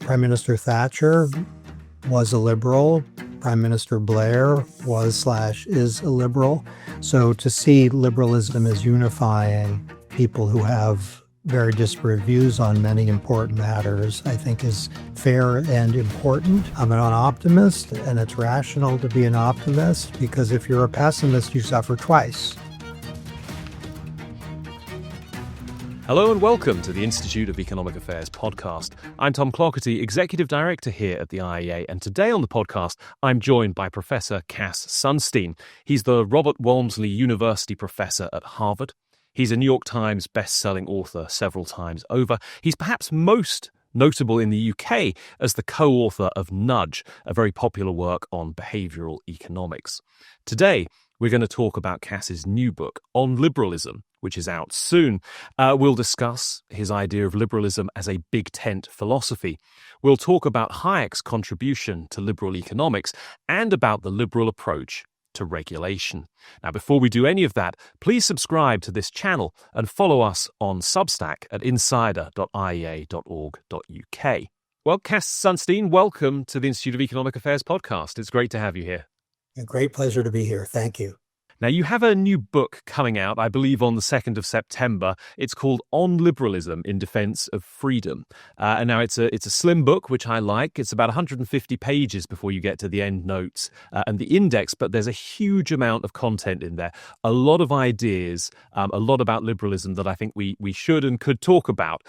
Prime Minister Thatcher was a liberal. Prime Minister Blair was/is a liberal. So to see liberalism as unifying people who have very disparate views on many important matters, I think is fair and important. I'm an optimist, and it's rational to be an optimist, because if you're a pessimist, you suffer twice. Hello and welcome to the Institute of Economic Affairs podcast. I'm Tom Clougherty, Executive Director here at the IEA, and today on the podcast, I'm joined by Professor Cass Sunstein. He's the Robert Walmsley University Professor at Harvard. He's a New York Times best-selling author several times over. He's perhaps most notable in the UK as the co-author of Nudge, a very popular work on behavioural economics. Today, we're going to talk about Cass's new book on liberalism, which is out soon. We'll discuss his idea of liberalism as a big tent philosophy. We'll talk about Hayek's contribution to liberal economics and about the liberal approach to regulation. Now, before we do any of that, please subscribe to this channel and follow us on Substack at insider.iea.org.uk. Well, Cass Sunstein, welcome to the Institute of Economic Affairs podcast. It's great to have you here. A great pleasure to be here. Thank you. Now, you have a new book coming out, I believe, on the 2nd of September. It's called On Liberalism in Defense of Freedom. And now it's a slim book, which I like. It's about 150 pages before you get to the end notes and the index, but there's a huge amount of content in there. A lot of ideas, a lot about liberalism that I think we should and could talk about.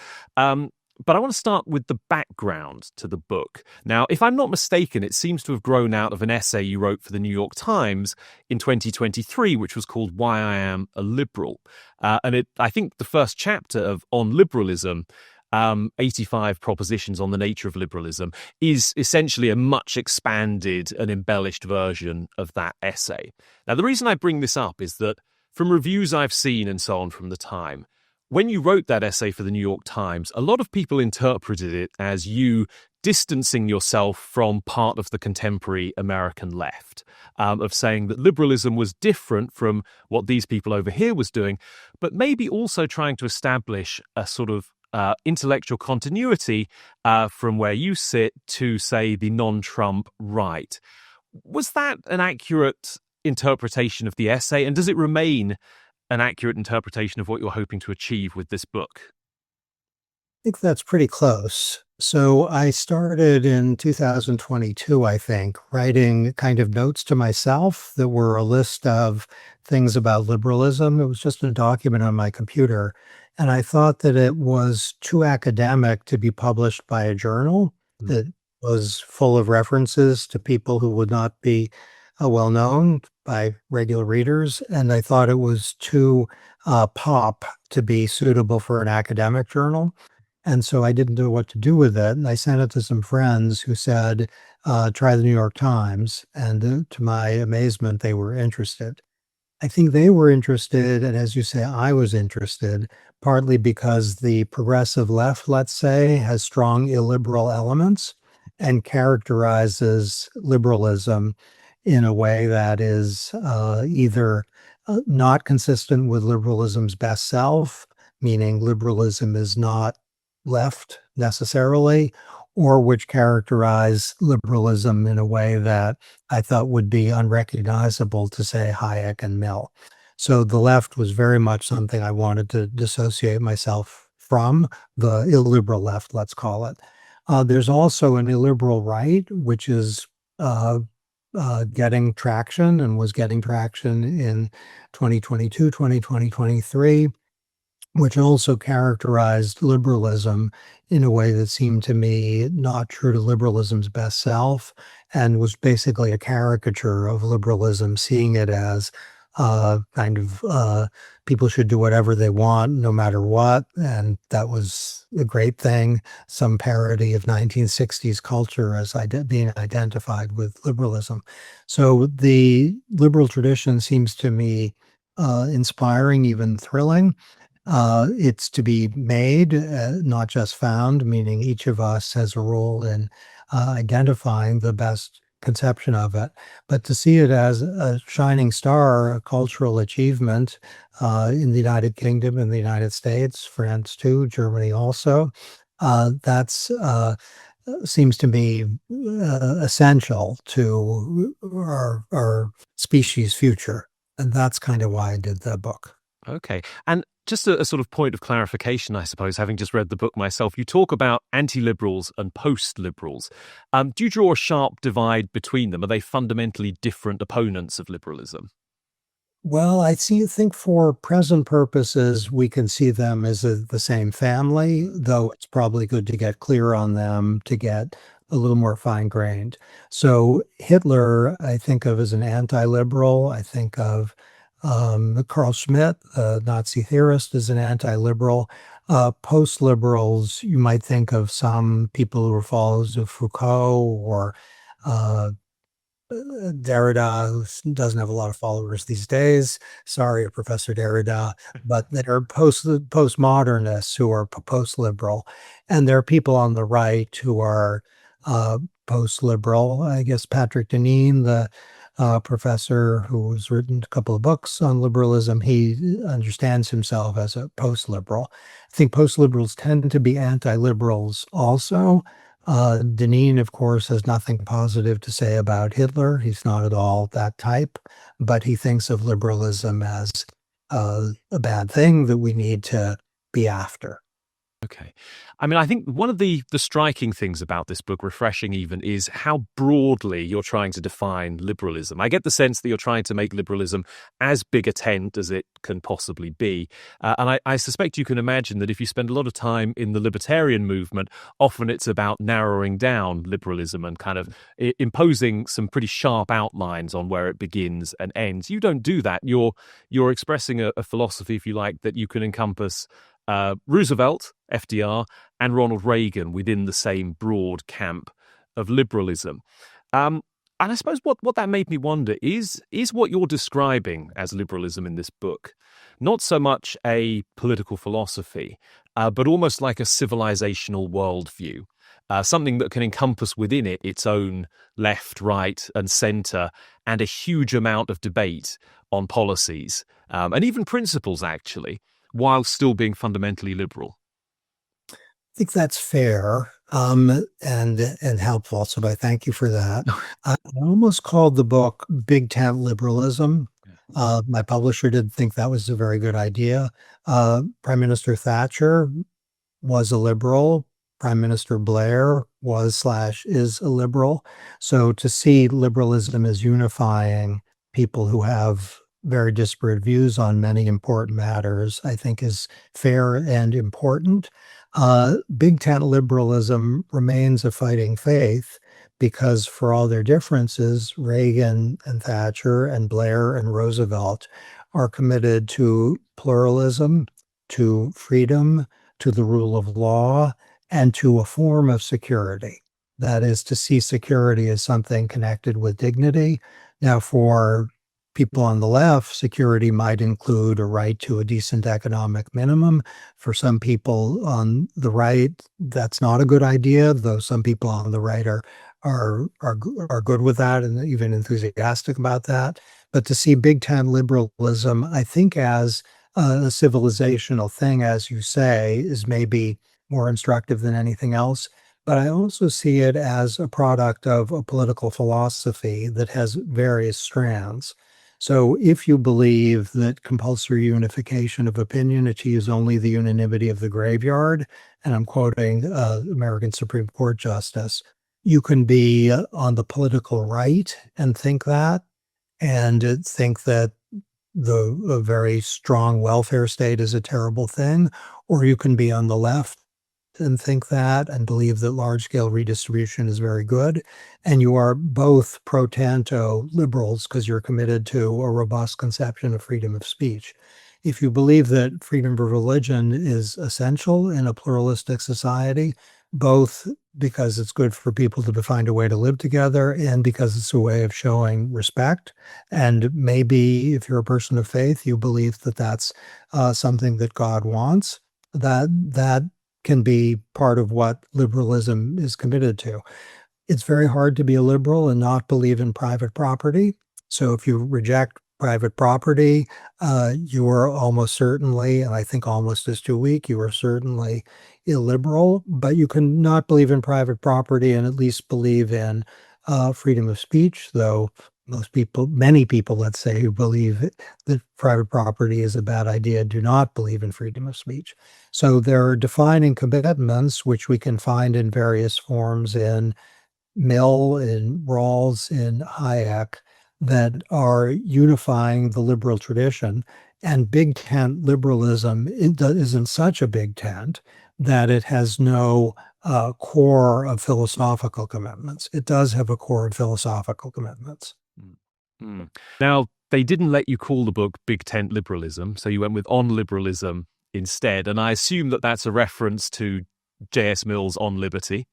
But I want to start with the background to the book. Now, if I'm not mistaken, it seems to have grown out of an essay you wrote for the New York Times in 2023, which was called Why I Am a Liberal. I think the first chapter of On Liberalism, 85 propositions on the nature of liberalism, is essentially a much expanded and embellished version of that essay. Now, the reason I bring this up is that from reviews I've seen and so on from the time, when you wrote that essay for the New York Times, a lot of people interpreted it as you distancing yourself from part of the contemporary American left, of saying that liberalism was different from what these people over here was doing, but maybe also trying to establish a sort of intellectual continuity from where you sit to, say, the non-Trump right. Was that an accurate interpretation of the essay, and does it remain an accurate interpretation of what you're hoping to achieve with this book? I think that's pretty close. So I started in 2022, I think, writing kind of notes to myself that were a list of things about liberalism. It was just a document on my computer. And I thought that it was too academic to be published by a journal that was full of references to people who would not be well known by regular readers, and I thought it was too pop to be suitable for an academic journal. And so I didn't know what to do with it. And I sent it to some friends who said, try the New York Times. And to my amazement, they were interested. I think they were interested, and as you say, I was interested, partly because the progressive left, let's say, has strong illiberal elements and characterizes liberalism in a way that is either not consistent with liberalism's best self, meaning liberalism is not left necessarily, or which characterize liberalism in a way that I thought would be unrecognizable to, say, Hayek and Mill. So the left was very much something I wanted to dissociate myself from, the illiberal left, let's call it. There's also an illiberal right, which is getting traction and was getting traction in 2022, 2023, which also characterized liberalism in a way that seemed to me not true to liberalism's best self, and was basically a caricature of liberalism, seeing it as people should do whatever they want, no matter what, and that was a great thing. Some parody of 1960s culture as being identified with liberalism. So the liberal tradition seems to me inspiring, even thrilling. It's to be made, not just found, meaning each of us has a role in identifying the best conception of it, but to see it as a shining star, a cultural achievement in the United Kingdom, in the United States, France too, Germany also, that's seems to me essential to our species' future. And that's kind of why I did the book. Okay. And just a sort of point of clarification, I suppose, having just read the book myself, you talk about anti-liberals and post-liberals. Do you draw a sharp divide between them? Are they fundamentally different opponents of liberalism? Well, think for present purposes, we can see them as the same family, though it's probably good to get clear on them to get a little more fine-grained. So Hitler, I think of as an anti-liberal. I think of Carl Schmitt, a Nazi theorist, as an anti-liberal. Post-liberals, you might think of some people who are followers of Foucault or uh, Derrida, who doesn't have a lot of followers these days. Sorry, Professor Derrida, but there are postmodernists who are post-liberal, and there are people on the right who are uh, post-liberal. I guess Patrick Deneen, the professor who's written a couple of books on liberalism, he understands himself as a post-liberal. I think post-liberals tend to be anti-liberals also. Deneen, of course, has nothing positive to say about Hitler. He's not at all that type, but he thinks of liberalism as a bad thing that we need to be after. Okay. I mean, I think one of the striking things about this book, refreshing even, is how broadly you're trying to define liberalism. I get the sense that you're trying to make liberalism as big a tent as it can possibly be. And I suspect you can imagine that if you spend a lot of time in the libertarian movement, often it's about narrowing down liberalism and kind of imposing some pretty sharp outlines on where it begins and ends. You don't do that. You're expressing a philosophy, if you like, that you can encompass Roosevelt, FDR, and Ronald Reagan within the same broad camp of liberalism. And I suppose what that made me wonder is what you're describing as liberalism in this book not so much a political philosophy, but almost like a civilizational worldview, something that can encompass within it its own left, right, and centre, and a huge amount of debate on policies and even principles, actually, while still being fundamentally liberal. I think that's fair, and helpful, so I thank you for that. I almost called the book Big Tent Liberalism. My publisher didn't think that was a very good idea. Prime Minister Thatcher was a liberal. Prime Minister Blair was/is a liberal. So to see liberalism as unifying people who have very disparate views on many important matters, I think is fair and important. Big tent liberalism remains a fighting faith because for all their differences, Reagan and Thatcher and Blair and Roosevelt are committed to pluralism, to freedom, to the rule of law, and to a form of security. That is to see security as something connected with dignity. Now, for people on the left, security might include a right to a decent economic minimum. For some people on the right, that's not a good idea, though some people on the right are good with that and even enthusiastic about that. But to see big tent liberalism, I think, as a civilizational thing, as you say, is maybe more instructive than anything else. But I also see it as a product of a political philosophy that has various strands. So if you believe that compulsory unification of opinion achieves only the unanimity of the graveyard, and I'm quoting American Supreme Court Justice, you can be on the political right and think that, and think that a very strong welfare state is a terrible thing, or you can be on the left and think that and believe that large scale redistribution is very good. And you are both pro tanto liberals because you're committed to a robust conception of freedom of speech. If you believe that freedom of religion is essential in a pluralistic society, both because it's good for people to find a way to live together and because it's a way of showing respect. And maybe if you're a person of faith, you believe that that's something that God wants, that can be part of what liberalism is committed to. It's very hard to be a liberal and not believe in private property. So if you reject private property, you are almost certainly, and I think almost is too weak, you are certainly illiberal, but you can not believe in private property and at least believe in freedom of speech, though many people, let's say, who believe that private property is a bad idea, do not believe in freedom of speech. So there are defining commitments, which we can find in various forms in Mill, in Rawls, in Hayek, that are unifying the liberal tradition. And big tent liberalism isn't such a big tent that it has no core of philosophical commitments. It does have a core of philosophical commitments. Mm. Now, they didn't let you call the book Big Tent Liberalism, so you went with On Liberalism instead. And I assume that that's a reference to J.S. Mill's On Liberty.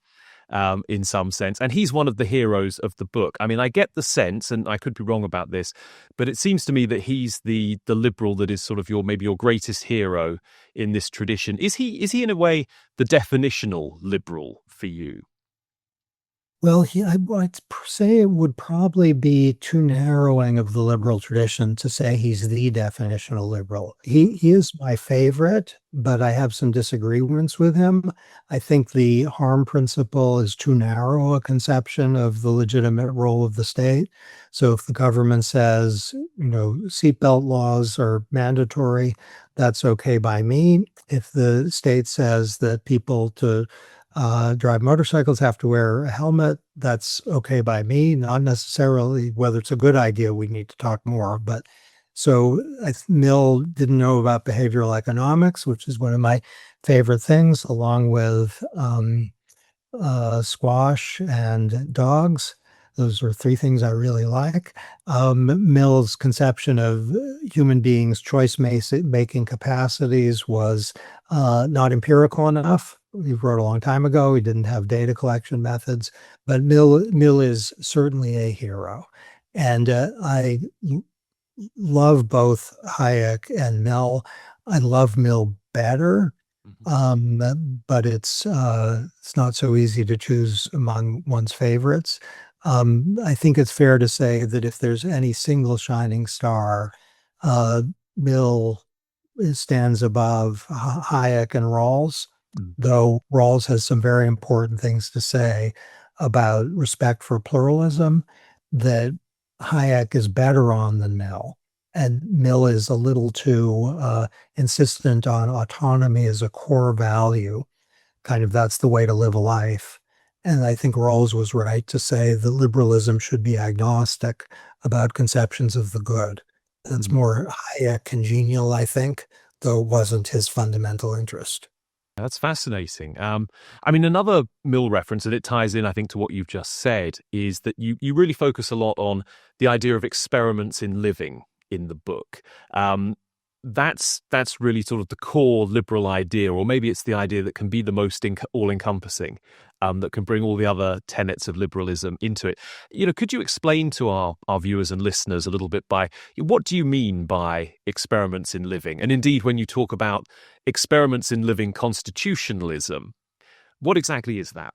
In some sense. And he's one of the heroes of the book. I mean, I get the sense, and I could be wrong about this, but it seems to me that he's the liberal that is sort of maybe your greatest hero in this tradition. Is he in a way the definitional liberal for you? Well, I'd say it would probably be too narrowing of the liberal tradition to say he's the definitional liberal. He is my favorite, but I have some disagreements with him. I think the harm principle is too narrow a conception of the legitimate role of the state. So if the government says, seatbelt laws are mandatory, that's okay by me. If the state says that people to drive motorcycles have to wear a helmet, that's okay by me. Not necessarily whether it's a good idea, we need to talk more. But so Mill didn't know about behavioral economics, which is one of my favorite things, along with squash and dogs. Those are three things I really like. Mill's conception of human beings' choice-making capacities was not empirical enough. He wrote a long time ago. He didn't have data collection methods, but Mill is certainly a hero. And I love both Hayek and Mill. I love Mill better, but it's not so easy to choose among one's favorites. I think it's fair to say that if there's any single shining star, Mill stands above Hayek and Rawls, though Rawls has some very important things to say about respect for pluralism that Hayek is better on than Mill. And Mill is a little too insistent on autonomy as a core value. Kind of that's the way to live a life. And I think Rawls was right to say that liberalism should be agnostic about conceptions of the good. That's more Hayek congenial, I think, though it wasn't his fundamental interest. That's fascinating. I mean, another Mill reference, and it ties in, I think, to what you've just said, is that you really focus a lot on the idea of experiments in living in the book. That's really sort of the core liberal idea, or maybe it's the idea that can be the most all-encompassing, that can bring all the other tenets of liberalism into it. Could you explain to our viewers and listeners a little bit by what do you mean by experiments in living? And indeed, when you talk about experiments in living constitutionalism, what exactly is that?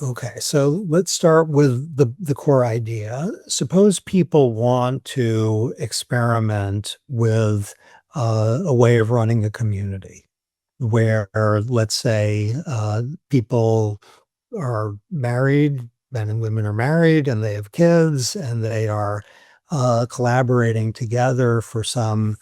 Okay, so let's start with the core idea. Suppose people want to experiment with a way of running a community where, let's say, people are married, men and women are married, and they have kids, and they are collaborating together for some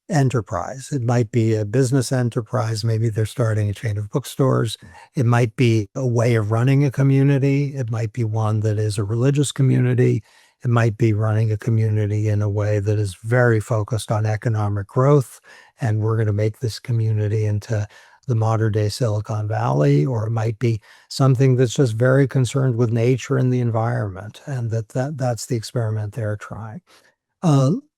enterprise. It might be a business enterprise. Maybe they're starting a chain of bookstores. It might be a way of running a community. It might be one that is a religious community. It might be running a community in a way that is very focused on economic growth. And we're going to make this community into the modern day Silicon Valley, or it might be something that's just very concerned with nature and the environment. And that's the experiment they're trying.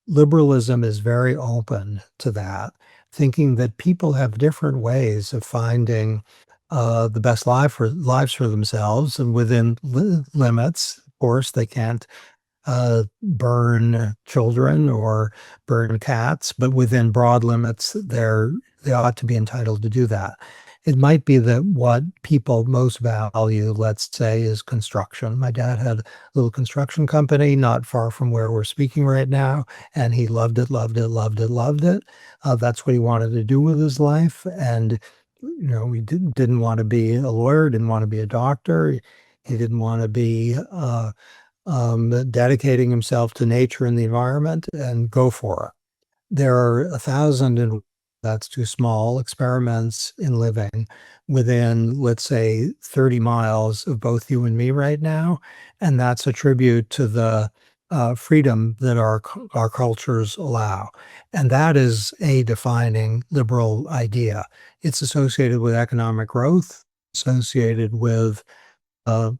Liberalism is very open to that, thinking that people have different ways of finding the best lives for themselves, and within limits. Of course, they can't burn children or burn cats, but within broad limits, they ought to be entitled to do that. it might be that what people most value, let's say, is construction. My dad had a little construction company not far from where we're speaking right now, and he loved it, loved it, loved it, loved it. That's what he wanted to do with his life. And, he didn't want to be a lawyer, didn't want to be a doctor. He didn't want to be dedicating himself to nature and the environment, and go for it. There are 1,000, and that's too small, experiments in living within, let's say, 30 miles of both you and me right now. And that's a tribute to the freedom that our cultures allow. And that is a defining liberal idea. It's associated with economic growth, associated with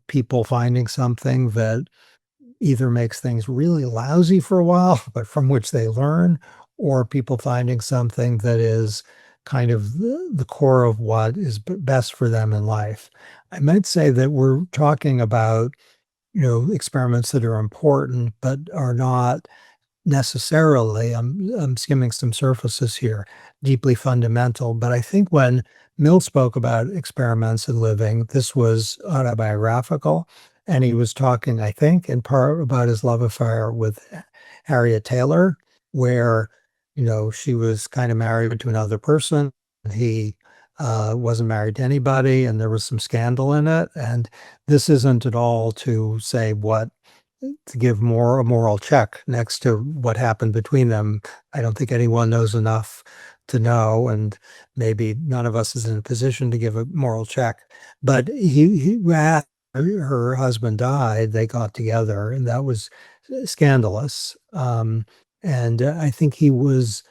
people finding something that either makes things really lousy for a while, but from which they learn, or people finding something that is kind of the core of what is best for them in life. I might say that we're talking about, experiments that are important, but are not necessarily, I'm skimming some surfaces here, deeply fundamental. But I think when Mill spoke about experiments in living, this was autobiographical. And he was talking, I think, in part about his love affair with Harriet Taylor, where, she was kind of married to another person. He wasn't married to anybody, and there was some scandal in it. And this isn't at all to say to give a moral check next to what happened between them. I don't think anyone knows enough to know, and maybe none of us is in a position to give a moral check. But after her husband died, they got together, and that was scandalous. And I think he was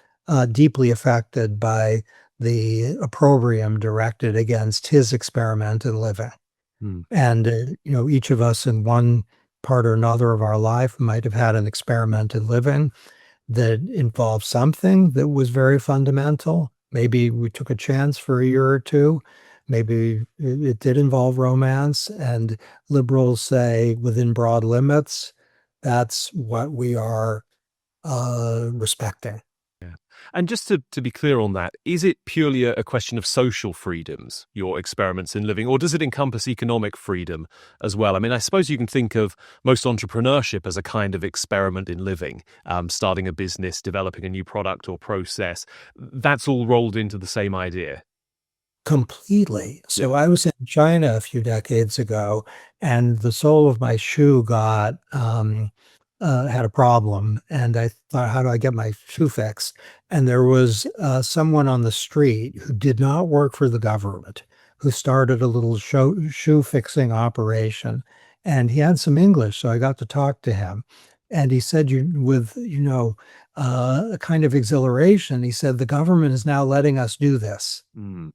deeply affected by the opprobrium directed against his experiment in living. Hmm. And, each of us in one part or another of our life might have had an experiment in living that involved something that was very fundamental. Maybe we took a chance for a year or two. Maybe it did involve romance. And liberals say within broad limits, that's what we are respecting. Yeah. And just to be clear on that, is it purely a question of social freedoms, your experiments in living, or does it encompass economic freedom as well? I mean, I suppose you can think of most entrepreneurship as a kind of experiment in living, starting a business, developing a new product or process. That's all rolled into the same idea. Completely. Yeah. So I was in China a few decades ago, and the sole of my shoe had a problem, and I thought, how do I get my shoe fixed? And there was someone on the street who did not work for the government, who started a little shoe fixing operation, and he had some English, so I got to talk to him. And he said, with a kind of exhilaration, he said, the government is now letting us do this. Mm.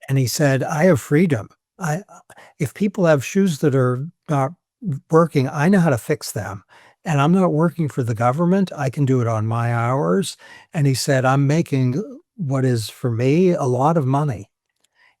And he said, I have freedom. If people have shoes that are not working, I know how to fix them. And I'm not working for the government. I can do it on my hours. And he said, I'm making what is for me a lot of money.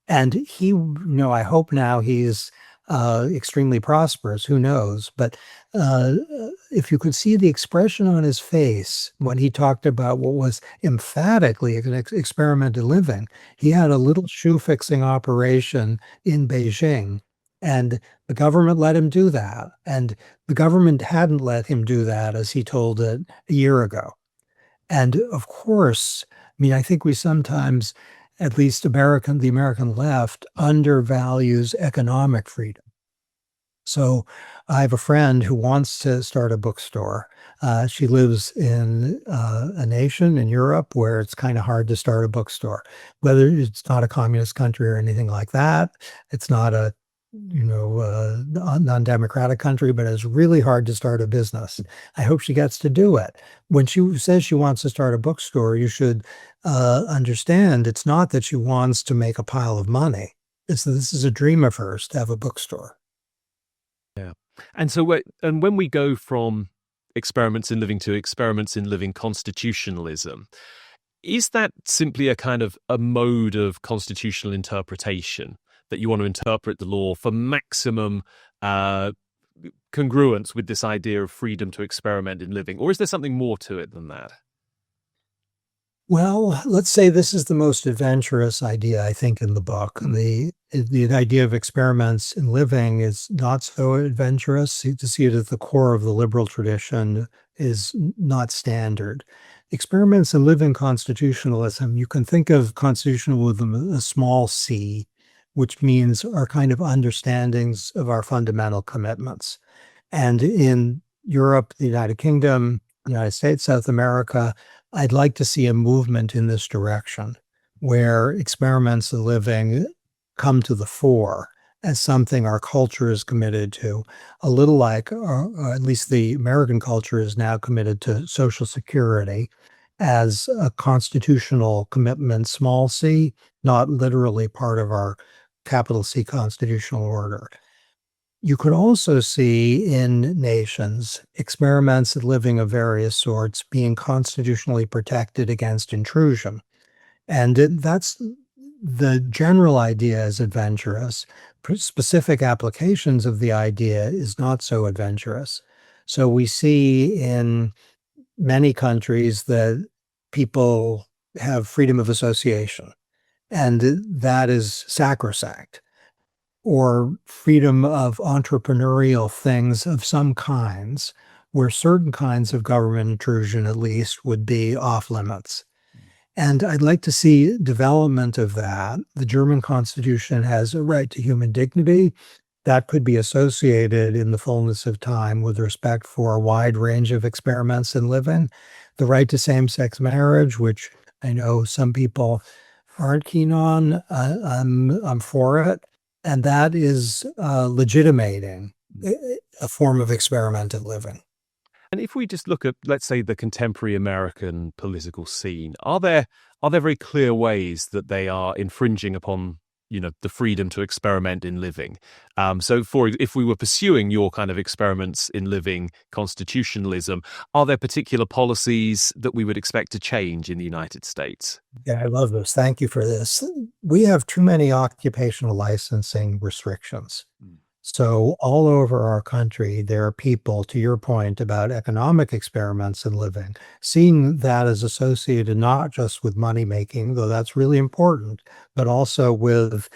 And I hope now he's extremely prosperous. Who knows? But if you could see the expression on his face when he talked about what was emphatically an experiment in living, he had a little shoe fixing operation in Beijing. And the government let him do that. And the government hadn't let him do that, as he told it a year ago. And of course, I mean, I think we sometimes, at least the American left, undervalues economic freedom. So I have a friend who wants to start a bookstore. She lives in a nation in Europe where it's kind of hard to start a bookstore, whether it's not a communist country or anything like that. It's not a non-democratic country, but it's really hard to start a business. I hope she gets to do it. When she says she wants to start a bookstore, you should understand it's not that she wants to make a pile of money. It's that this is a dream of hers to have a bookstore. Yeah. And so when we go from experiments in living to experiments in living constitutionalism, is that simply a kind of a mode of constitutional interpretation that you want to interpret the law for maximum congruence with this idea of freedom to experiment in living? Or is there something more to it than that? Well, let's say this is the most adventurous idea, I think, in the book. The idea of experiments in living is not so adventurous. To see it at the core of the liberal tradition is not standard. Experiments in living constitutionalism, you can think of constitutionalism as a small c, which means our kind of understandings of our fundamental commitments. And in Europe, the United Kingdom, United States, South America, I'd like to see a movement in this direction where experiments in living come to the fore as something our culture is committed to, a little like, or at least the American culture is now committed to Social Security as a constitutional commitment, small c, not literally part of our capital C constitutional order. You could also see in nations experiments in living of various sorts being constitutionally protected against intrusion. And that's the general idea is adventurous. Specific applications of the idea is not so adventurous. So we see in many countries that people have freedom of association, and that is sacrosanct, or freedom of entrepreneurial things of some kinds, where certain kinds of government intrusion, at least, would be off limits. And I'd like to see development of that. The German Constitution has a right to human dignity that could be associated in the fullness of time with respect for a wide range of experiments in living. The right to same-sex marriage, which I know some people aren't keen on. I'm for it. And that is legitimating a form of experimental living. And if we just look at, let's say, the contemporary American political scene, are there very clear ways that they are infringing upon, the freedom to experiment in living? So, if we were pursuing your kind of experiments in living constitutionalism, are there particular policies that we would expect to change in the United States? Yeah, I love this. Thank you for this. We have too many occupational licensing restrictions. Mm. So all over our country, there are people, to your point about economic experiments in living, seeing that as associated not just with money making, though that's really important, but also with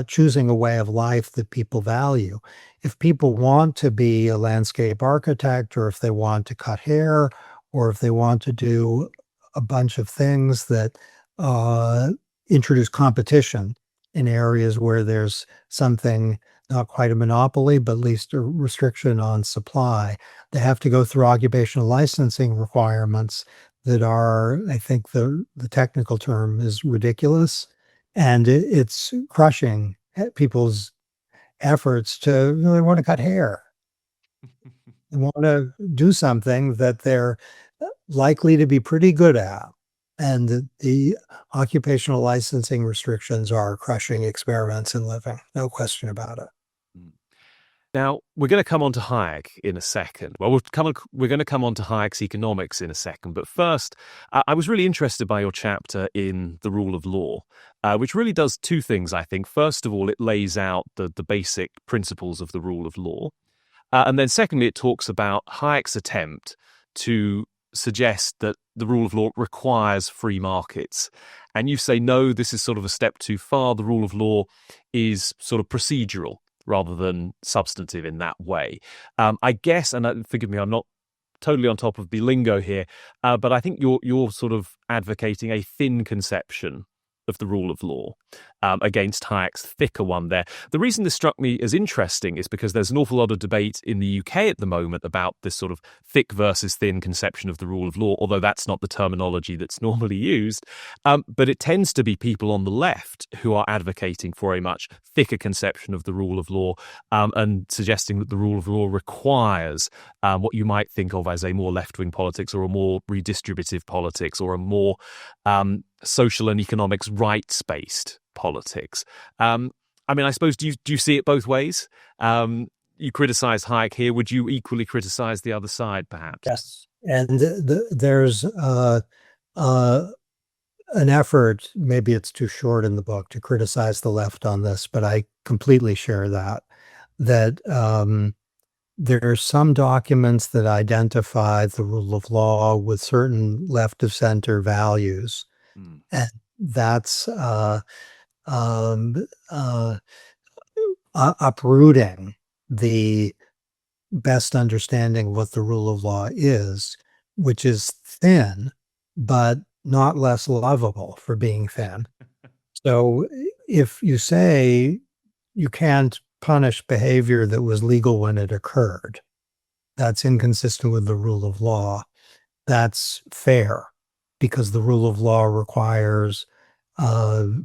choosing a way of life that people value. If people want to be a landscape architect, or if they want to cut hair, or if they want to do a bunch of things that uh, introduce competition in areas where there's something not quite a monopoly, but at least a restriction on supply. They have to go through occupational licensing requirements that are, I think the technical term is ridiculous, and it's crushing people's efforts to really want to cut hair. They want to do something that they're likely to be pretty good at. And the occupational licensing restrictions are crushing experiments in living, no question about it. Now, we're going to come on to Hayek in a second. Well, we're going to come on to Hayek's economics in a second. But first, I was really interested by your chapter in The Rule of Law, which really does two things, I think. First of all, it lays out the basic principles of the rule of law. And then secondly, it talks about Hayek's attempt to suggest that the rule of law requires free markets. And you say, no, this is sort of a step too far. The rule of law is sort of procedural rather than substantive in that way. I guess, and forgive me, I'm not totally on top of the lingo here, but I think you're sort of advocating a thin conception of the rule of law against Hayek's thicker one there. The reason this struck me as interesting is because there's an awful lot of debate in the UK at the moment about this sort of thick versus thin conception of the rule of law, although that's not the terminology that's normally used. But it tends to be people on the left who are advocating for a much thicker conception of the rule of law and suggesting that the rule of law requires what you might think of as a more left-wing politics or a more redistributive politics or a more social and economics rights-based politics. I mean, I suppose, do you see it both ways? You criticize Hayek here. Would you equally criticize the other side, perhaps? Yes. And there's an effort, maybe it's too short in the book, to criticize the left on this, but I completely share that there are some documents that identify the rule of law with certain left of center values Mm. And that's um, uh, uprooting the best understanding of what the rule of law is, which is thin, but not less lovable for being thin. So if you say you can't punish behavior that was legal when it occurred, that's inconsistent with the rule of law. That's fair because the rule of law requires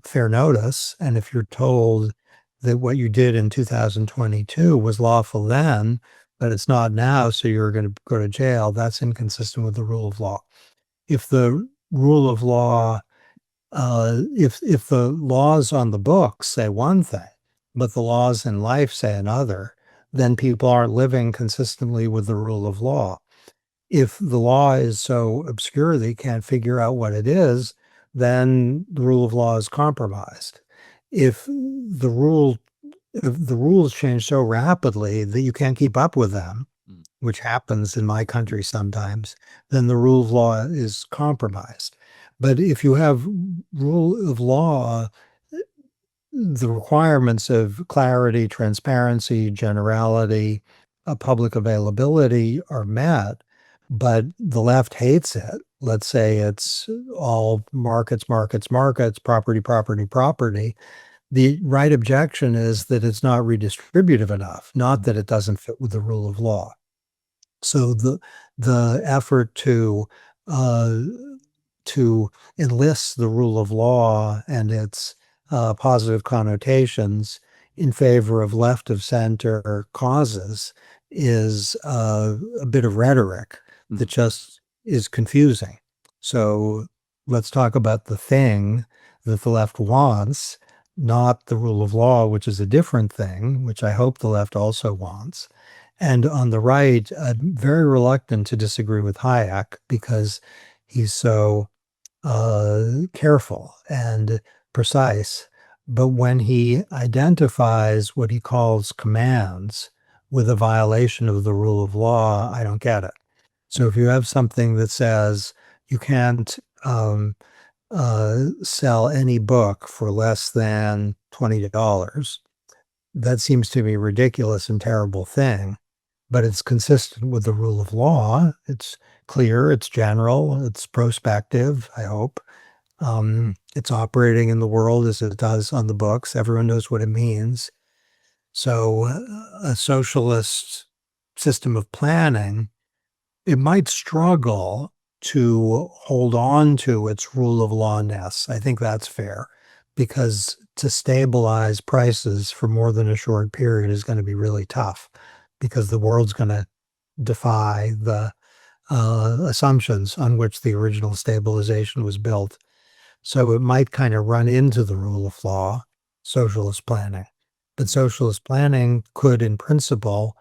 fair notice. And if you're told that what you did in 2022 was lawful then, but it's not now, so you're going to go to jail, that's inconsistent with the rule of law. If the rule of law, if the laws on the books say one thing, but the laws in life say another, then people aren't living consistently with the rule of law. If the law is so obscure that you can't figure out what it is, then the rule of law is compromised. If the rule if the rules change so rapidly that you can't keep up with them, Mm. which happens in my country sometimes, then the rule of law is compromised. But if you have rule of law, the requirements of clarity, transparency, generality, public availability are met, but the left hates it. Let's say it's all markets, markets, markets, property, property, property. The right objection is that it's not redistributive enough, not that it doesn't fit with the rule of law. So the effort uh, to enlist the rule of law and its positive connotations in favor of left of center causes is a bit of rhetoric that Mm. just is confusing. So let's talk about the thing that the left wants, not the rule of law, which is a different thing, which I hope the left also wants. And on the right, I'm very reluctant to disagree with Hayek because he's so careful and precise. But when he identifies what he calls commands with a violation of the rule of law, I don't get it. So if you have something that says you can't sell any book for less than $20, that seems to be a ridiculous and terrible thing, but it's consistent with the rule of law. It's clear, it's general, it's prospective, I hope. It's operating in the world as it does on the books. Everyone knows what it means. So, a socialist system of planning, it might struggle to hold on to its rule of lawness. I think that's fair because to stabilize prices for more than a short period is going to be really tough because the world's going to defy the assumptions on which the original stabilization was built. So it might kind of run into the rule of law, socialist planning. But socialist planning could, in principle,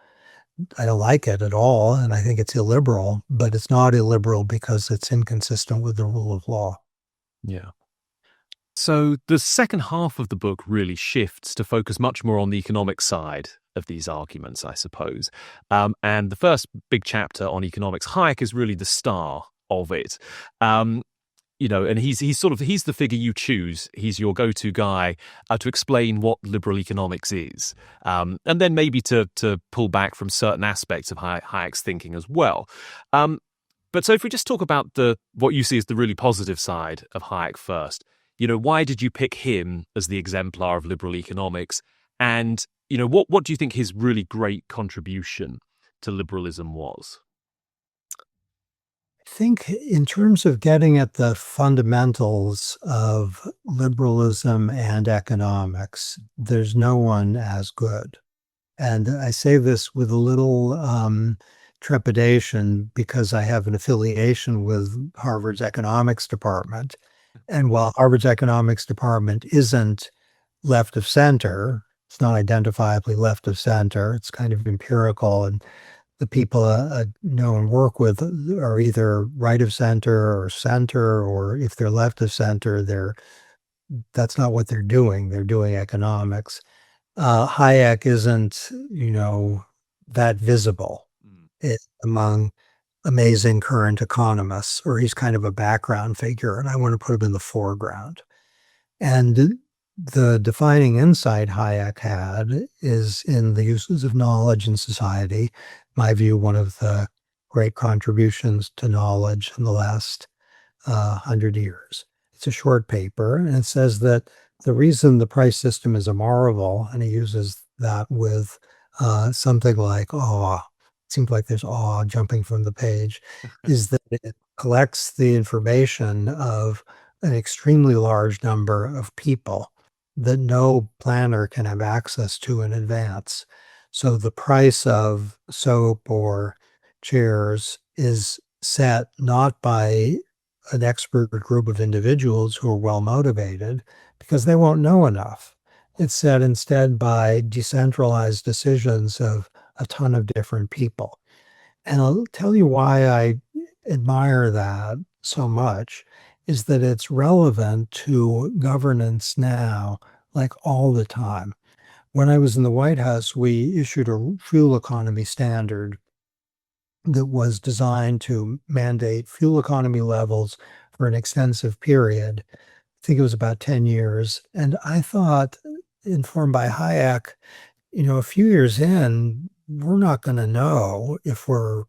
I don't like it at all, and I think it's illiberal, but it's not illiberal because it's inconsistent with the rule of law. Yeah. So the second half of the book really shifts to focus much more on the economic side of these arguments, I suppose. And the first big chapter on economics, Hayek is really the star of it. Um, and he's the figure you choose. He's your go-to guy to explain what liberal economics is, and then maybe to pull back from certain aspects of Hayek's thinking as well. But so if we just talk about what you see as the really positive side of Hayek first, why did you pick him as the exemplar of liberal economics? And, what do you think his really great contribution to liberalism was? I think in terms of getting at the fundamentals of liberalism and economics, there's no one as good. And I say this with a little trepidation because I have an affiliation with Harvard's economics department. And while Harvard's economics department isn't left of center, it's not identifiably left of center, it's kind of empirical. And the people I know and work with are either right of center, or if they're left of center, that's not what they're doing. They're doing economics. Hayek isn't, that visible Mm. among amazing current economists, or he's kind of a background figure, and I want to put him in the foreground. And the defining insight Hayek had is in the uses of knowledge in society. In my view, one of the great contributions to knowledge in the last 100 years. It's a short paper, and it says that the reason the price system is a marvel, and he uses that with something like awe, it seems like there's awe jumping from the page, is that it collects the information of an extremely large number of people that no planner can have access to in advance. So the price of soap or chairs is set not by an expert group of individuals who are well motivated because they won't know enough. It's set instead by decentralized decisions of a ton of different people. And I'll tell you why I admire that so much is that it's relevant to governance now, like all the time. When I was in the White House, we issued a fuel economy standard that was designed to mandate fuel economy levels for an extensive period. I think it was about 10 years. And I thought, informed by Hayek, a few years in, we're not going to know if we're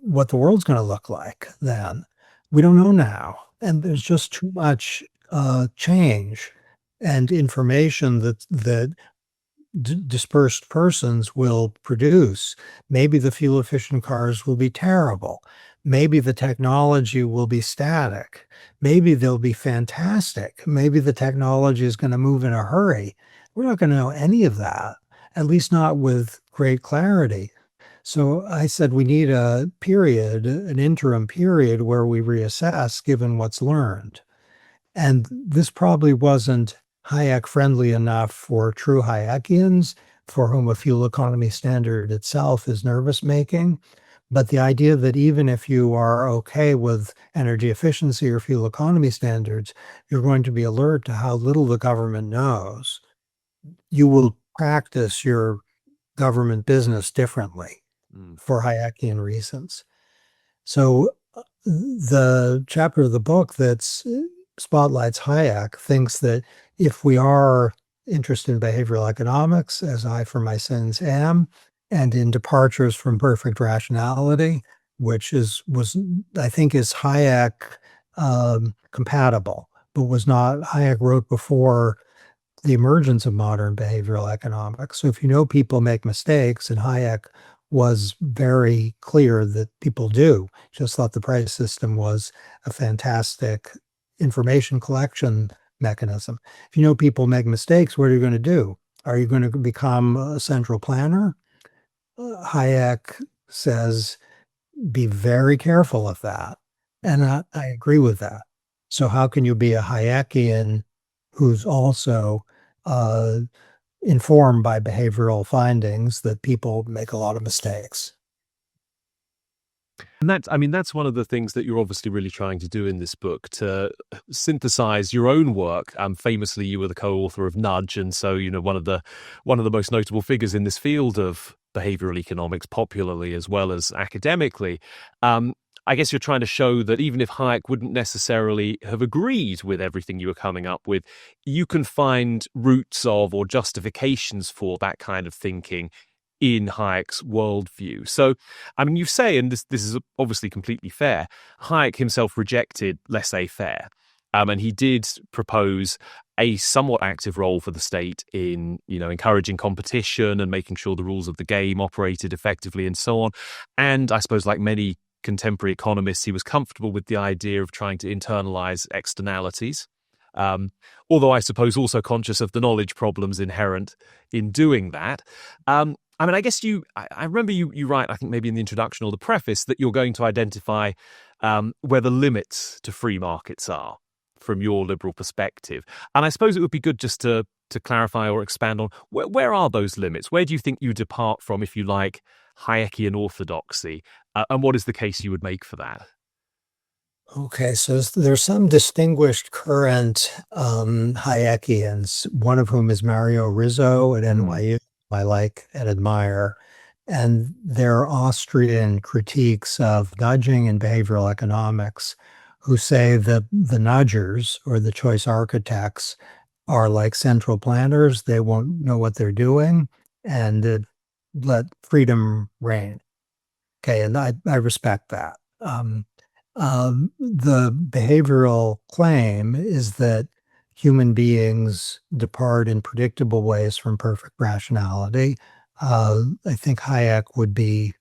what the world's going to look like then. We don't know now. And there's just too much change and information that dispersed persons will produce. Maybe the fuel efficient cars will be terrible. Maybe the technology will be static. Maybe they'll be fantastic. Maybe the technology is going to move in a hurry. We're not going to know any of that, at least not with great clarity. So I said we need a period, an interim period where we reassess given what's learned. And this probably wasn't Hayek friendly enough for true Hayekians, for whom a fuel economy standard itself is nervous making. But the idea that even if you are okay with energy efficiency or fuel economy standards, you're going to be alert to how little the government knows. You will practice your government business differently for Hayekian reasons. So the chapter of the book that's spotlights Hayek thinks that if we are interested in behavioral economics, as I for my sins am, and in departures from perfect rationality, which was I think is Hayek compatible, but was not Hayek wrote before the emergence of modern behavioral economics. So if people make mistakes, and Hayek was very clear that people do, just thought the price system was a fantastic information collection mechanism. If people make mistakes, what are you going to do? Are you going to become a central planner? Hayek says, be very careful of that. And I agree with that. So how can you be a Hayekian who's also informed by behavioral findings that people make a lot of mistakes? And that's one of the things that you're obviously really trying to do in this book, to synthesize your own work. Famously, you were the co-author of Nudge, and so one of the most notable figures in this field of behavioral economics, popularly as well as academically. I guess you're trying to show that even if Hayek wouldn't necessarily have agreed with everything you were coming up with, you can find roots of or justifications for that kind of thinking in Hayek's worldview. So, you say, and this is obviously completely fair, Hayek himself rejected laissez-faire. And he did propose a somewhat active role for the state in, encouraging competition and making sure the rules of the game operated effectively and so on. And I suppose, like many contemporary economists, he was comfortable with the idea of trying to internalize externalities. Although I suppose also conscious of the knowledge problems inherent in doing that. I guess I remember you write, I think maybe in the introduction or the preface, that you're going to identify where the limits to free markets are from your liberal perspective. And I suppose it would be good just to clarify or expand on where are those limits? Where do you think you depart from, if you like, Hayekian orthodoxy? And what is the case you would make for that? Okay, so there's some distinguished current Hayekians, one of whom is Mario Rizzo at NYU, I like and admire. And they're Austrian critiques of nudging and behavioral economics, who say that the nudgers or the choice architects are like central planners. They won't know what they're doing and let freedom reign. Okay, and I respect that. The behavioral claim is that human beings depart in predictable ways from perfect rationality. I think Hayek would be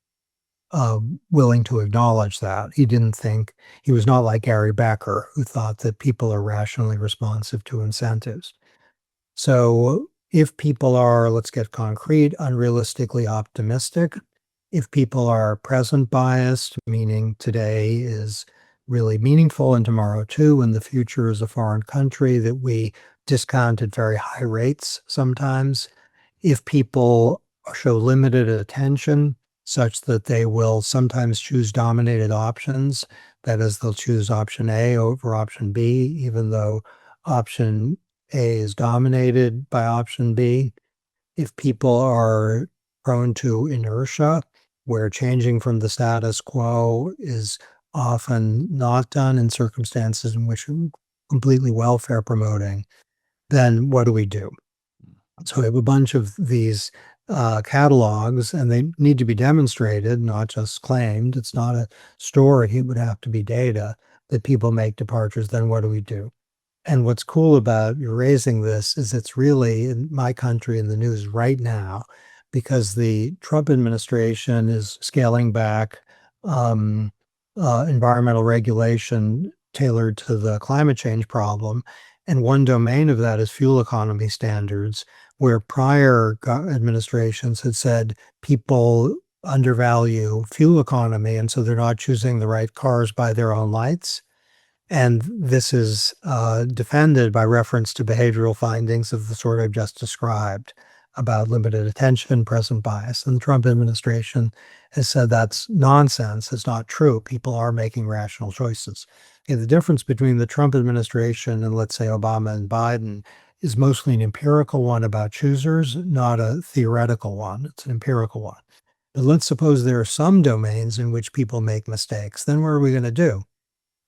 willing to acknowledge that. He was not like Gary Becker, who thought that people are rationally responsive to incentives. So if people are, let's get concrete, unrealistically optimistic, if people are present biased, meaning today is really meaningful and tomorrow too, and the future is a foreign country that we discount at very high rates sometimes, if people show limited attention such that they will sometimes choose dominated options, that is, they'll choose option A over option B, even though option A is dominated by option B. If people are prone to inertia, where changing from the status quo is often not done in circumstances in which completely welfare promoting, then what do we do? So we have a bunch of these catalogs, and they need to be demonstrated, not just claimed. It's not a story. It would have to be data that people make departures. Then what do we do? And what's cool about you raising this is it's really in my country in the news right now because the Trump administration is scaling back um, environmental regulation tailored to the climate change problem. And one domain of that is fuel economy standards, where prior administrations had said people undervalue fuel economy, and so they're not choosing the right cars by their own lights. And this is defended by reference to behavioral findings of the sort I've just described about limited attention, present bias. And the Trump administration has said that's nonsense. It's not true. People are making rational choices. And the difference between the Trump administration and, let's say, Obama and Biden is mostly an empirical one about choosers, not a theoretical one. It's an empirical one. But let's suppose there are some domains in which people make mistakes. Then what are we going to do?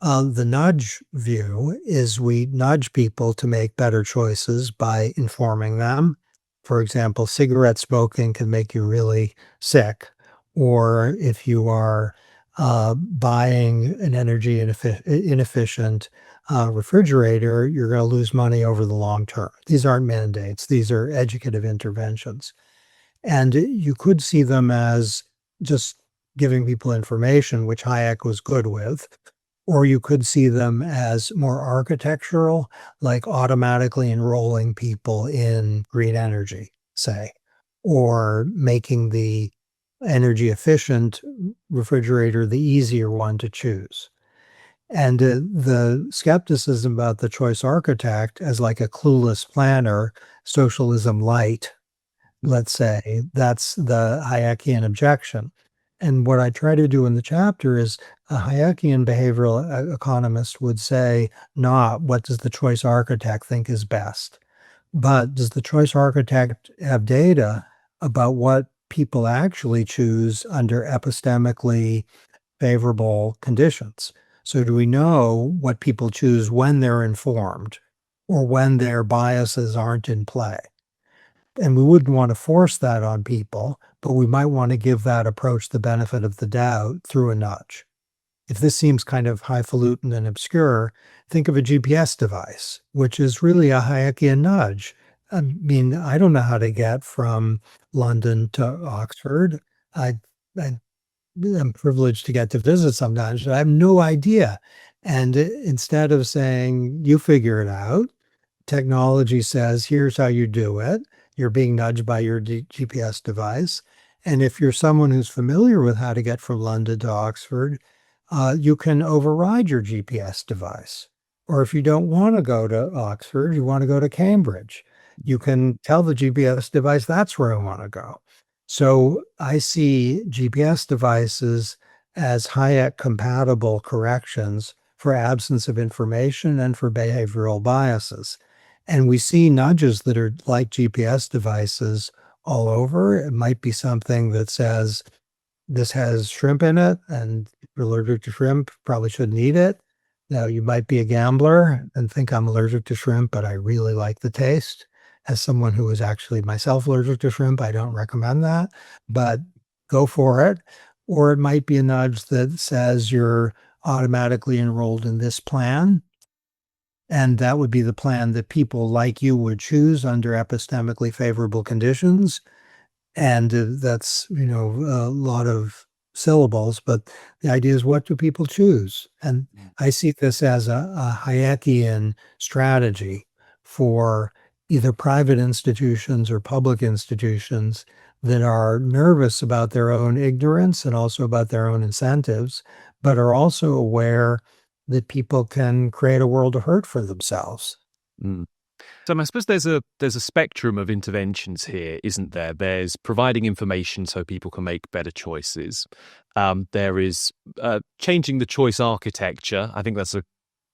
The nudge view is we nudge people to make better choices by informing them. For example, cigarette smoking can make you really sick. Or if you are buying an energy inefficient refrigerator, you're going to lose money over the long term. These aren't mandates. These are educative interventions. And you could see them as just giving people information, which Hayek was good with, or you could see them as more architectural, like automatically enrolling people in green energy, say, or making the energy efficient refrigerator the easier one to choose. And the skepticism about the choice architect as like a clueless planner, socialism light, let's say, that's the Hayekian objection. And what I try to do in the chapter is a Hayekian behavioral economist would say, not what does the choice architect think is best, but does the choice architect have data about what people actually choose under epistemically favorable conditions? So do we know what people choose when they're informed or when their biases aren't in play? And we wouldn't want to force that on people, but we might want to give that approach the benefit of the doubt through a nudge. If this seems kind of highfalutin and obscure, think of a GPS device, which is really a Hayekian nudge. I mean, I don't know how to get from London to Oxford. I, I am privileged to get to visit sometimes, but I have no idea. And instead of saying, you figure it out, technology says, here's how you do it. You're being nudged by your GPS device. And if you're someone who's familiar with how to get from London to Oxford, you can override your GPS device. Or if you don't want to go to Oxford, you want to go to Cambridge, you can tell the GPS device, that's where I want to go. So I see GPS devices as Hayek compatible corrections for absence of information and for behavioral biases. And we see nudges that are like GPS devices all over. It might be something that says, this has shrimp in it, and if you're allergic to shrimp, probably shouldn't eat it. Now, you might be a gambler and think I'm allergic to shrimp, but I really like the taste. As someone who is actually myself allergic to shrimp, I don't recommend that, but go for it. Or it might be a nudge that says you're automatically enrolled in this plan, and that would be the plan that people like you would choose under epistemically favorable conditions. And that's, a lot of syllables, but the idea is, what do people choose? And I see this as a Hayekian strategy for either private institutions or public institutions that are nervous about their own ignorance and also about their own incentives, but are also aware that people can create a world of hurt for themselves. Mm. So I suppose there's a spectrum of interventions here, isn't there? There's providing information so people can make better choices. There is changing the choice architecture. I think that's a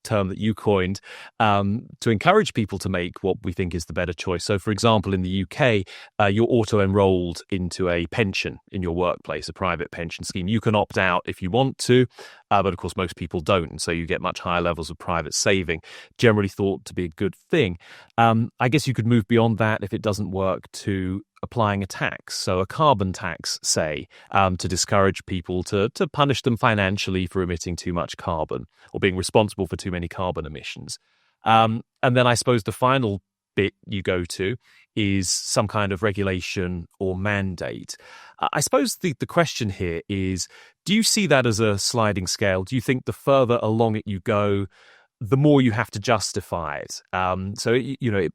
term that you coined, to encourage people to make what we think is the better choice. So, for example, in the UK, you're auto-enrolled into a pension in your workplace, a private pension scheme. You can opt out if you want to, but of course most people don't, and so you get much higher levels of private saving, generally thought to be a good thing. I guess you could move beyond that if it doesn't work to applying a tax, so a carbon tax, say, to discourage people, to punish them financially for emitting too much carbon or being responsible for too many carbon emissions. And then I suppose the final bit you go to is some kind of regulation or mandate. I suppose the question here is, do you see that as a sliding scale? Do you think the further along it you go, the more you have to justify it?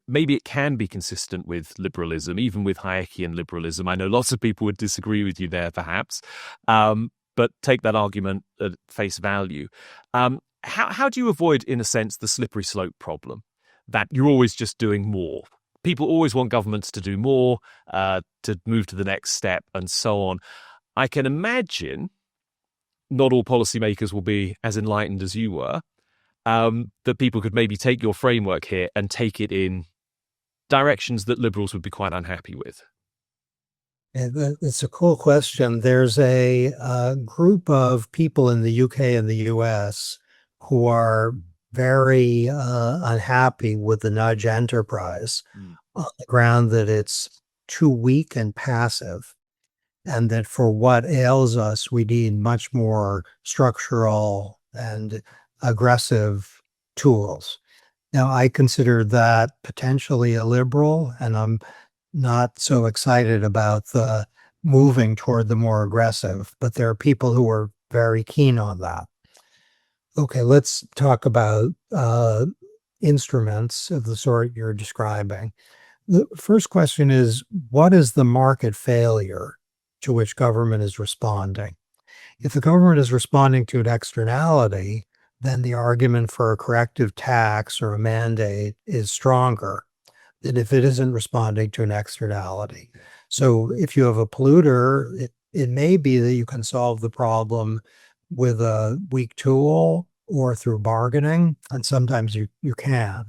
Maybe it can be consistent with liberalism, even with Hayekian liberalism. I know lots of people would disagree with you there, perhaps, but take that argument at face value. How do you avoid, in a sense, the slippery slope problem, that you're always just doing more? People always want governments to do more, to move to the next step, and so on. I can imagine not all policymakers will be as enlightened as you were, that people could maybe take your framework here and take it in directions that liberals would be quite unhappy with. It's a cool question. There's a group of people in the UK and the US who are very unhappy with the nudge enterprise on the ground that it's too weak and passive, and that for what ails us, we need much more structural and aggressive tools. Now, I consider that potentially illiberal, and I'm not so excited about the moving toward the more aggressive, but there are people who are very keen on that. Okay, let's talk about instruments of the sort you're describing. The first question is, what is the market failure to which government is responding? If the government is responding to an externality, then the argument for a corrective tax or a mandate is stronger than if it isn't responding to an externality. So if you have a polluter, it may be that you can solve the problem with a weak tool or through bargaining, and sometimes you can.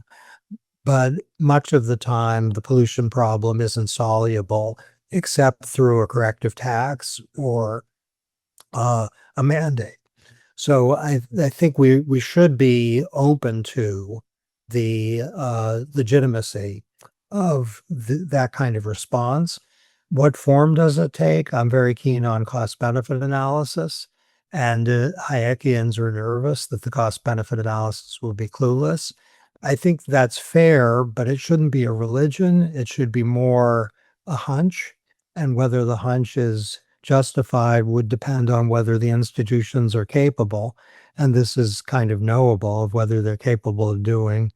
But much of the time, the pollution problem isn't soluble except through a corrective tax or a mandate. So I think we should be open to the legitimacy of that kind of response. What form does it take? I'm very keen on cost-benefit analysis, and Hayekians are nervous that the cost-benefit analysis will be clueless. I think that's fair, but it shouldn't be a religion. It should be more a hunch, and whether the hunch is justified would depend on whether the institutions are capable, and this is kind of knowable, of whether they're capable of doing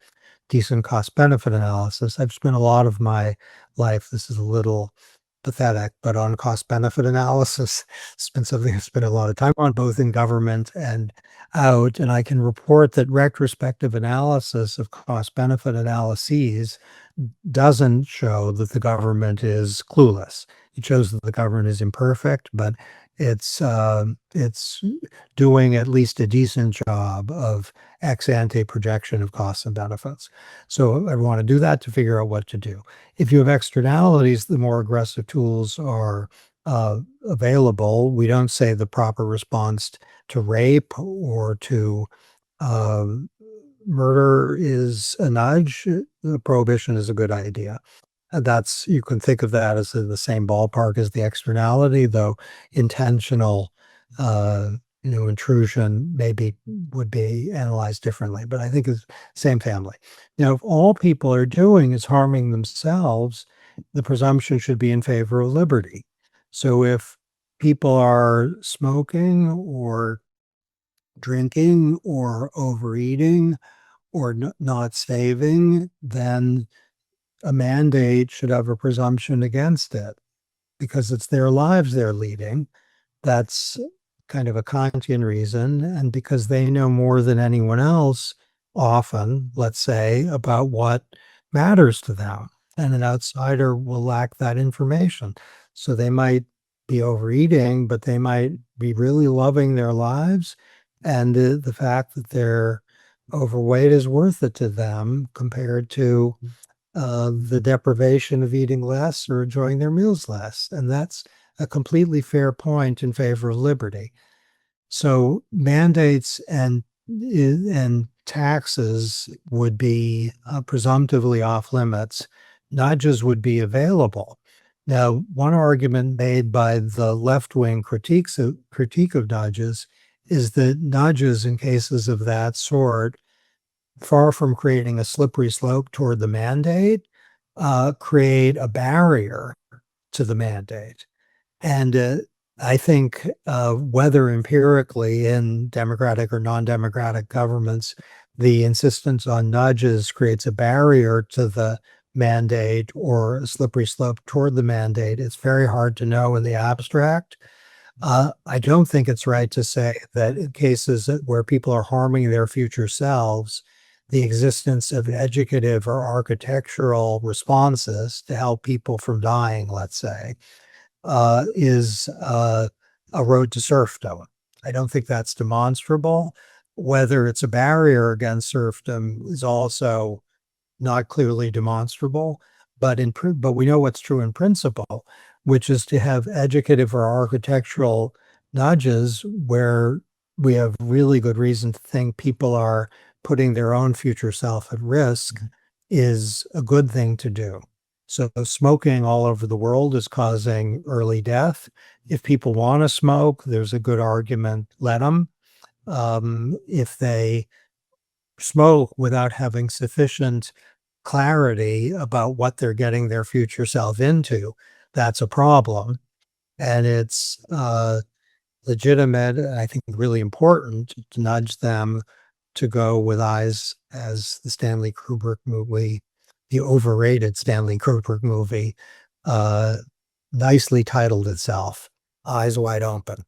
decent cost-benefit analysis. I've spent a lot of my life, this is a little pathetic, but on cost-benefit analysis. It's been something I've spent a lot of time on, both in government and out, and I can report that retrospective analysis of cost-benefit analyses doesn't show that the government is clueless. It shows that the government is imperfect, but It's doing at least a decent job of ex ante projection of costs and benefits. So I want to do that to figure out what to do. If you have externalities, the more aggressive tools are available. We don't say the proper response to rape or to um, murder is a nudge. Prohibition is a good idea. That's you can think of that as in the same ballpark as the externality, though intentional, uh, intrusion maybe would be analyzed differently. But I think it's same family. If all people are doing is harming themselves, the presumption should be in favor of liberty. So if people are smoking or drinking or overeating or not saving, then a mandate should have a presumption against it because it's their lives they're leading. That's kind of a Kantian reason. And because they know more than anyone else, often, let's say, about what matters to them. And an outsider will lack that information. So they might be overeating, but they might be really loving their lives. And the fact that they're overweight is worth it to them compared to the deprivation of eating less or enjoying their meals less. And that's a completely fair point in favor of liberty. So mandates and taxes would be presumptively off limits. Nudges would be available. Now, one argument made by the left-wing critique of nudges is that nudges in cases of that sort, far from creating a slippery slope toward the mandate, create a barrier to the mandate. And I think whether empirically in democratic or non-democratic governments, the insistence on nudges creates a barrier to the mandate or a slippery slope toward the mandate. It's very hard to know in the abstract. I don't think it's right to say that in cases where people are harming their future selves, the existence of educative or architectural responses to help people from dying, let's say, is a road to serfdom. I don't think that's demonstrable. Whether it's a barrier against serfdom is also not clearly demonstrable, but we know what's true in principle, which is to have educative or architectural nudges where we have really good reason to think people are putting their own future self at risk is a good thing to do. So smoking all over the world is causing early death. If people want to smoke, there's a good argument, let them. If they smoke without having sufficient clarity about what they're getting their future self into, that's a problem. And it's legitimate, and I think really important to nudge them to go with eyes, as the Stanley Kubrick movie, the overrated Stanley Kubrick movie, uh, nicely titled itself, Eyes Wide Open.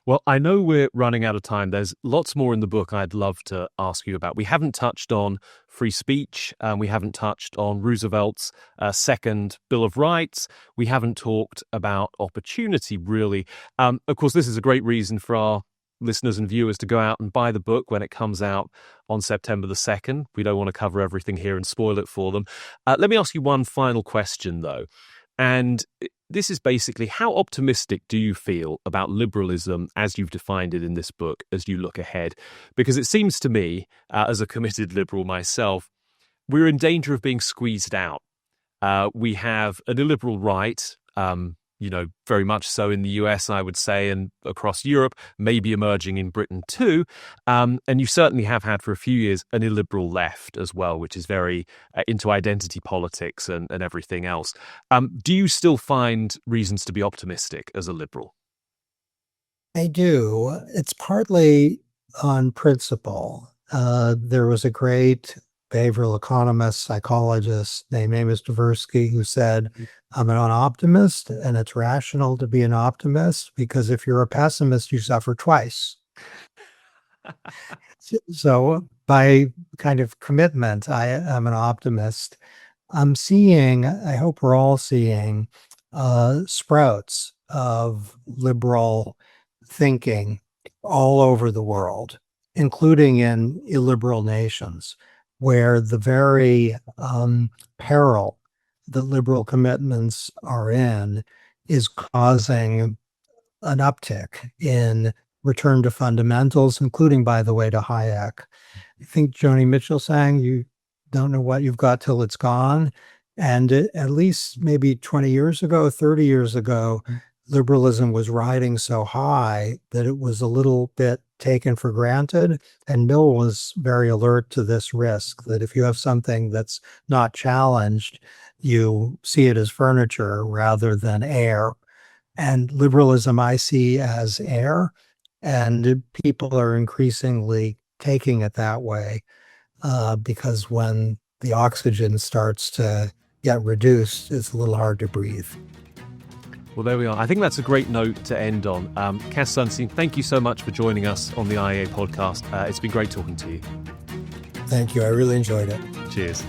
Well, I know we're running out of time. There's lots more in the book I'd love to ask you about. We haven't touched on free speech. We haven't touched on Roosevelt's second Bill of Rights. We haven't talked about opportunity, really. Of course, this is a great reason for our listeners and viewers to go out and buy the book when it comes out on September the 2nd. We don't want to cover everything here and spoil it for them. Let me ask you one final question, though. And this is basically, how optimistic do you feel about liberalism as you've defined it in this book as you look ahead? Because it seems to me, as a committed liberal myself, we're in danger of being squeezed out. We have an illiberal right, very much so in the US, I would say, and across Europe, maybe emerging in Britain too. And you certainly have had for a few years an illiberal left as well, which is very into identity politics and everything else. Do you still find reasons to be optimistic as a liberal? I do. It's partly on principle. There was a great behavioral economist, psychologist named Amos Tversky who said, I'm an optimist and it's rational to be an optimist because if you're a pessimist, you suffer twice. So by kind of commitment, I am an optimist. I'm seeing, I hope we're all seeing sprouts of liberal thinking all over the world, including in illiberal nations, where the very peril that liberal commitments are in is causing an uptick in return to fundamentals, including, by the way, to Hayek. I think Joni Mitchell sang, "You don't know what you've got till it's gone." And at least maybe 20 years ago, 30 years ago, liberalism was riding so high that it was a little bit taken for granted. And Mill was very alert to this risk, that if you have something that's not challenged, you see it as furniture rather than air. And liberalism I see as air, and people are increasingly taking it that way, because when the oxygen starts to get reduced, it's a little hard to breathe. Well, there we are. I think that's a great note to end on. Cass Sunstein, thank you so much for joining us on the IEA podcast. It's been great talking to you. Thank you. I really enjoyed it. Cheers.